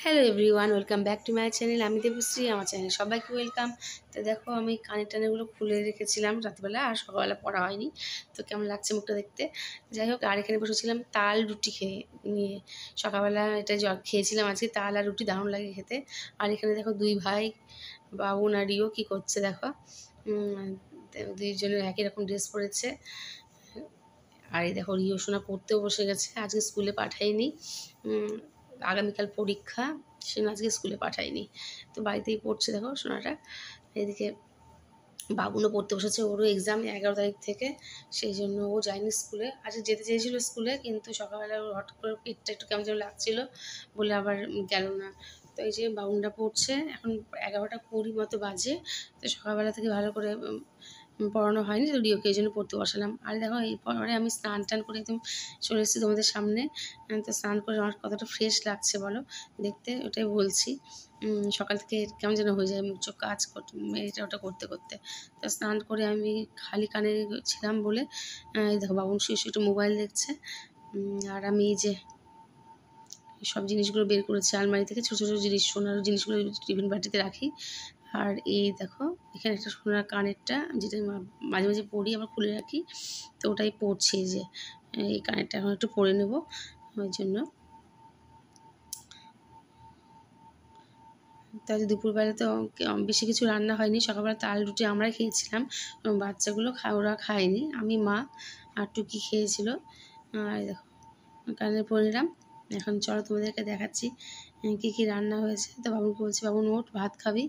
Hello everyone, welcome back to my channel. আমি দেবশ্রী, আমার চ্যানেলে সবাইকে ওয়েলকাম। তো দেখো, আমি কানের টানেগুলো খুলে রেখেছিলাম রাতবেলা, আর সকালবেলা পড়া হয়নি। তো কেমন লাগছে মুখটা দেখতে। যাই হোক, আর এখানে বসেছিলাম তাল রুটি খেয়ে নিয়ে। সকালবেলা এটা খেয়েছিলাম আজকে, তাল আর রুটি দারুণ লাগে খেতে। আর এখানে দেখো দুই ভাই, বাবুন আর রিও কী করছে দেখো। দুইজনের একই রকম ড্রেস পরেছে। আর এই দেখো, রিও সোনা পড়তেও বসে গেছে, আজকে স্কুলে পাঠাইনি। আগামীকাল পরীক্ষা, সেজন্য আজকে স্কুলে পাঠাইনি। তো বাড়িতেই পড়ছে দেখো সোনাটা। এদিকে বাবুনও পড়তে বসেছে, ওরও এক্সাম 11 তারিখ থেকে, সেই জন্য ও যায়নি স্কুলে। আজকে যেতে চেয়েছিলো স্কুলে, কিন্তু সকালবেলা ওর হঠাৎ করে পেটটা একটু কেমন যেন লাগছিলো বলে আবার গেল না। তো এই যে বাবুনটা পড়ছে, এখন 11:20 মতো বাজে। তো সকালবেলা থেকে ভালো করে পড়ানো হয়নি, তো রিওকে এই জন্য পড়তে বসালাম। আর দেখো, এরপরে আমি স্নান টান করে একদম চলে এসেছি তোমাদের সামনে। তো স্নান করে আমার কতটা ফ্রেশ লাগছে বলো দেখতে, ওটাই বলছি। সকাল থেকে কেমন যেন হয়ে যায় মুখ চোখ কাজ করতে, এটা ওটা করতে করতে। তো স্নান করে আমি খালি কানে ছিলাম বলে এই দেখো বাবুন শুয়ে একটু মোবাইল দেখছে। আর আমি এই যে সব জিনিসগুলো বের করেছি আলমারি থেকে, ছোটো ছোটো জিনিস, সোনার জিনিসগুলো টিফিন বাটিতে রাখি। আর এই দেখো, এখানে একটা সোনার কানেরটা, যেটা মাঝে মাঝে পরি আবার খুলে রাখি, তো ওটাই পরছি। যে এই কানেরটা এখন একটু পরে নেব, ওই জন্য। তাই দুপুরবেলা তো বেশি কিছু রান্না হয়নি, সকালবেলা তাল রুটি আমরাই খেয়েছিলাম, বাচ্চাগুলো ওরা খায়নি, আমি, মা আর টুকি খেয়েছিল। আর দেখো, কানে পরে নিলাম। এখন চলো তোমাদেরকে দেখাচ্ছি কী কী রান্না হয়েছে। তো বাবুকে বলছি, বাবুন ওঠ, ভাত খাবি।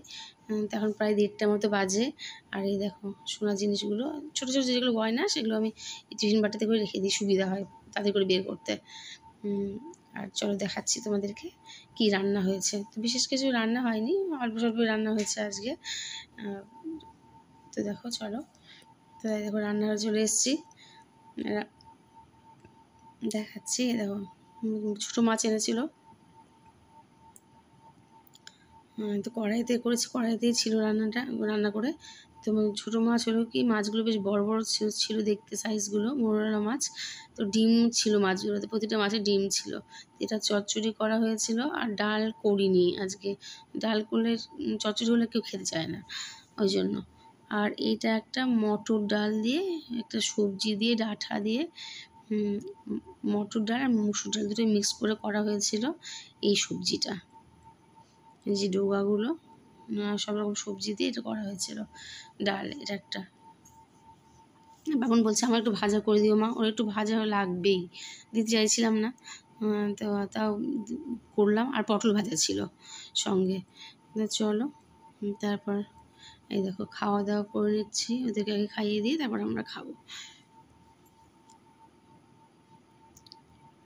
তখন প্রায় 1:30 মতো বাজে। আর এই দেখো সোনার জিনিসগুলো, ছোটো ছোটো যেগুলো গয়না, সেগুলো আমি টিফিন বাটিতে করে রেখে দিই, সুবিধা হয় তাদের করে বের করতে। আর চলো দেখাচ্ছি তোমাদেরকে কি রান্না হয়েছে। তো বিশেষ কিছু রান্না হয়নি, অল্প স্বল্প রান্না হয়েছে আজকে। তো দেখো চলো, তো দেখো রান্নাঘরে চলে এসেছি, দেখাচ্ছি। দেখো, ছোটো মাছ এনেছিল, তো কড়াইতে করেছি, কড়াইতেই ছিল রান্না করে। তো ছোটো মাছ হলো কি, মাছগুলো বেশ বড় বড় ছিল দেখতে, সাইজগুলো মোরলা মাছ। তো ডিম ছিল মাছগুলোতে, প্রতিটা মাছে ডিম ছিল। এটা চচ্চড়ি করা হয়েছিল, আর ডাল করিনি আজকে। ডাল করলে, চচ্চড়ি হলে কেউ খেতে চায় না, ওই জন্য। আর এইটা একটা মটর ডাল দিয়ে, একটা সবজি দিয়ে, ডাঁটা দিয়ে, মটর ডাল আর মুসুর ডাল দুটোই মিক্স করে করা হয়েছিল এই সবজিটা। এই যে ডোগাগুলো, সব রকম সবজি দিয়ে এটা করা হয়েছিল ডাল। এটা একটা, বাবুন বলছে আমার একটু ভাজা করে দিও মা, ওর একটু ভাজা লাগবেই, দিতে চাইছিলাম না, তো তাও করলাম। আর পটল ভাজা ছিল সঙ্গে। চলো, তারপর এই দেখো খাওয়া দাওয়া করে নিচ্ছি, ওদেরকে আগে খাইয়ে দিয়ে তারপর আমরা খাবো।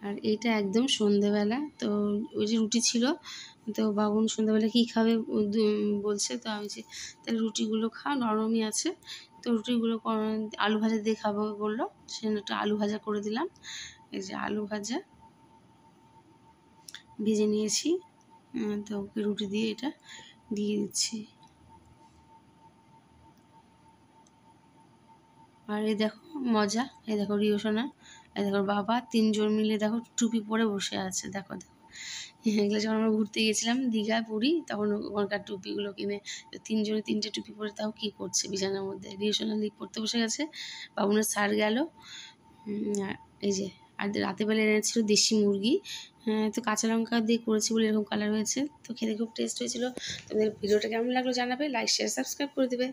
আর এইটা একদম সন্ধেবেলা, তো ওই যে রুটি ছিল, তো বাবুন সন্ধ্যাবেলা কী খাবে বলছে, তো আমি যে তাহলে রুটিগুলো খাও, নরমই আছে। তো রুটিগুলো আলু ভাজা দিয়ে খাবো বললো, সেজন্য একটু আলু ভাজা করে দিলাম। এই যে আলু ভাজা ভেজে নিয়েছি, তো ওকে রুটি দিয়ে এটা দিয়ে দিচ্ছি। আর এই দেখো মজা, এই দেখো রিও সোনা, এই দেখো বাবা, 3জন মিলে দেখো টুপি পরে বসে আছে। দেখো দেখো, এগুলো যখন আমরা ঘুরতে গেছিলাম দীঘায় পুরী, তখন ওখানকার টুপিগুলো কিনে 3জনে 3টে টুপি পরে তাও কী করছে বিছানার মধ্যে। রিও সোনা লিপ পড়তে বসে গেছে, বাবুনের স্যার গেল। এই যে, আর রাতেরবেলা এনেছিল দেশি মুরগি, তো কাঁচা লঙ্কা দিয়ে করেছি বলে এরকম কালার হয়েছে। তো খেতে খুব টেস্ট হয়েছিল। তোমাদের ভিডিওটা কেমন লাগলো জানাবে, লাইক শেয়ার সাবস্ক্রাইব করে দেবে।